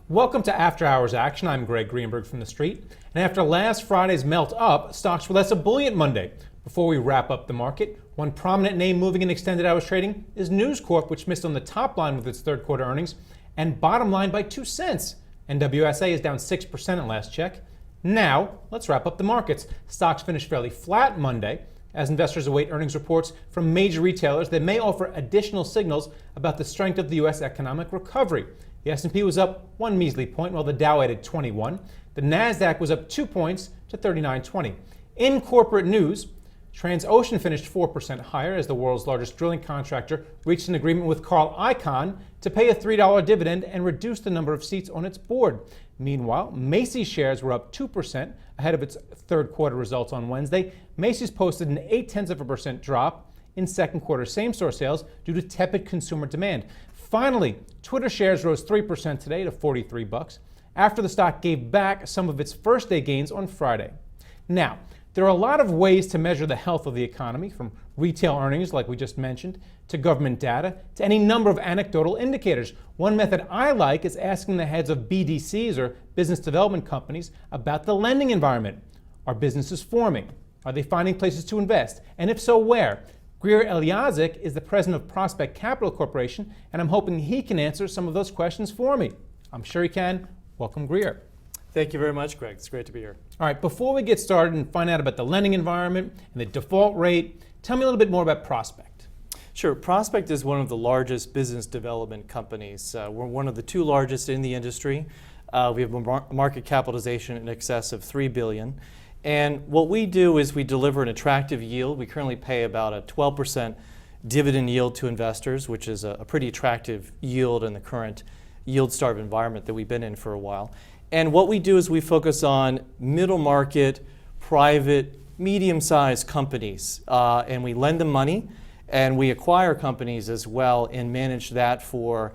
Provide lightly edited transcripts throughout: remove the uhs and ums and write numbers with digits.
Welcome to After Hours Action. I'm Gregg Greenberg from TheStreet. And after last Friday's melt up, stocks were less ebullient Monday. Before we wrap up the market, one prominent name moving in extended hours trading is Corp, which missed on the top line with its third quarter earnings and bottom line by 2 cents. NWSA is down 6% at last check. Now, let's wrap up the markets. Stocks finished fairly flat Monday as investors await earnings reports from major retailers that may offer additional signals about the strength of the U.S. economic recovery. The S&P was up 1 measly point while the Dow added 21. The Nasdaq was up 2 points to 39.20. In corporate news, Transocean finished 4% higher as the world's largest drilling contractor reached an agreement with Carl Icahn to pay a $3 dividend and reduce the number of seats on its board. Meanwhile, Macy's shares were up 2% ahead of its third quarter results on Wednesday. Macy's posted an 0.8% drop in second quarter same-store sales due to tepid consumer demand. Finally, Twitter shares rose 3% today to $43 after the stock gave back some of its first day gains on Friday. Now, there are a lot of ways to measure the health of the economy, from retail earnings, like we just mentioned, to government data, to any number of anecdotal indicators. One method I like is asking the heads of BDCs, or business development companies, about the lending environment. Are businesses forming? Are they finding places to invest? And if so, where? Grier Eliasek is the president of Prospect Capital Corporation, and I'm hoping he can answer some of those questions for me. I'm sure he can. Welcome, Grier. Thank you very much, Greg. It's great to be here. All right, before we get started and find out about the lending environment and the default rate, tell me a little bit more about Prospect. Sure. Prospect is one of the largest business development companies. We're one of the 2 largest in the industry. We have a market capitalization in excess of $3 billion. And what we do is we deliver an attractive yield. We currently pay about a 12% dividend yield to investors, which is a pretty attractive yield in the current yield-starved environment that we've been in for a while. And what we do is we focus on middle market, private, medium-sized companies. And we lend them money, and we acquire companies as well and manage that for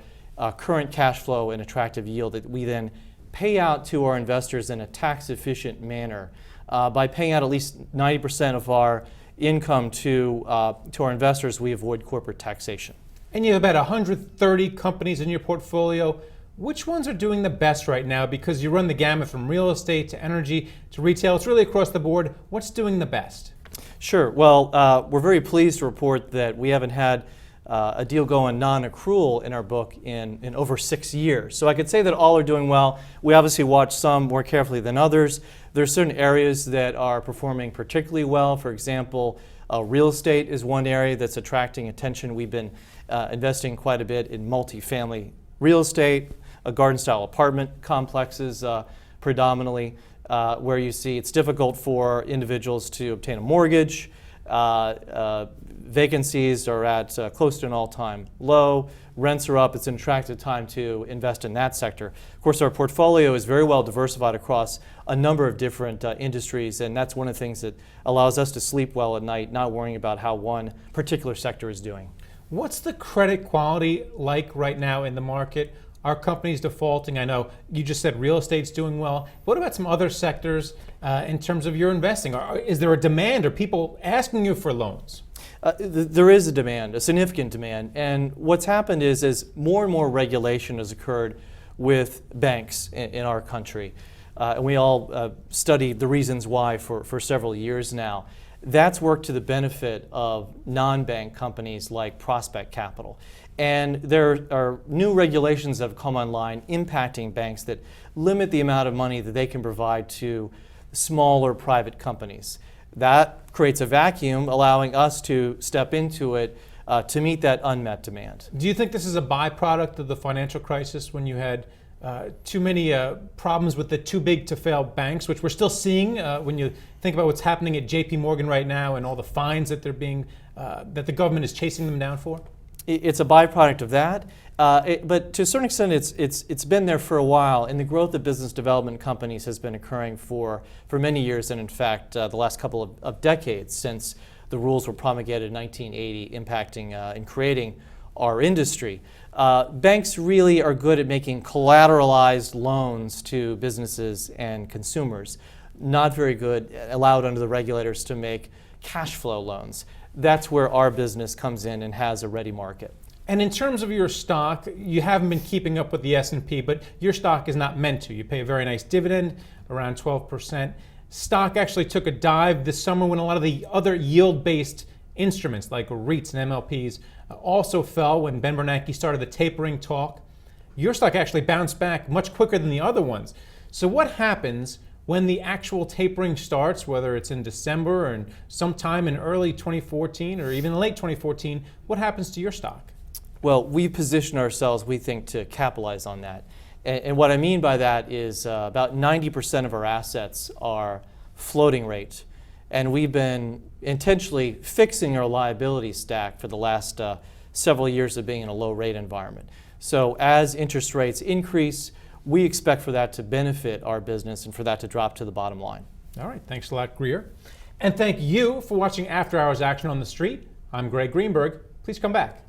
current cash flow and attractive yield that we then pay out to our investors in a tax-efficient manner. By paying out at least 90% of our income to our investors, we avoid corporate taxation. And you have about 130 companies in your portfolio. Which ones are doing the best right now? Because you run the gamut from real estate to energy to retail. It's really across the board. What's doing the best? Sure. Well, we're very pleased to report that we haven't had a deal going non-accrual in our book in over 6 years. So I could say that all are doing well. We obviously watch some more carefully than others. There are certain areas that are performing particularly well. For example, real estate is one area that's attracting attention. We've been investing quite a bit in multifamily real estate, garden-style apartment complexes predominantly, where you see it's difficult for individuals to obtain a mortgage. Vacancies are at close to an all-time low. Rents are up. It's an attractive time to invest in that sector. Of course, our portfolio is very well diversified across a number of different industries, and that's one of the things that allows us to sleep well at night, not worrying about how one particular sector is doing. What's the credit quality like right now in the market? Are companies defaulting? I know you just said real estate's doing well. What about some other sectors in terms of your investing? Is there a demand? Are people asking you for loans? There is a demand, a significant demand. And what's happened is as more and more regulation has occurred with banks in our country, and we all studied the reasons why for several years now, that's worked to the benefit of non-bank companies like Prospect Capital. And there are new regulations that have come online impacting banks that limit the amount of money that they can provide to smaller private companies. That creates a vacuum, allowing us to step into it to meet that unmet demand. Do you think this is a byproduct of the financial crisis when you had too many problems with the too big to fail banks, which we're still seeing when you think about what's happening at JP Morgan right now and all the fines that they're being, that the government is chasing them down for? It's a byproduct of that, but to a certain extent, it's been there for a while, and the growth of business development companies has been occurring for many years, and in fact, the last couple of decades since the rules were promulgated in 1980, impacting and creating our industry. Banks really are good at making collateralized loans to businesses and consumers. Not very good, allowed under the regulators to make cash flow loans. That's where our business comes in and has a ready market. And in terms of your stock, you haven't been keeping up with the S&P, but your stock is not meant to. You pay a very nice dividend, around 12%. Stock actually took a dive this summer when a lot of the other yield-based instruments like REITs and MLPs also fell when Ben Bernanke started the tapering talk. Your stock actually bounced back much quicker than the other ones. So what happens when the actual tapering starts, whether it's in December or sometime in early 2014 or even late 2014, what happens to your stock? Well, we position ourselves, we think, to capitalize on that. And what I mean by that is about 90% of our assets are floating rate. And we've been intentionally fixing our liability stack for the last several years of being in a low rate environment. So as interest rates increase, we expect for that to benefit our business and for that to drop to the bottom line. All right, thanks a lot, Grier. And thank you for watching After Hours Action on the Street. I'm Gregg Greenberg. Please come back.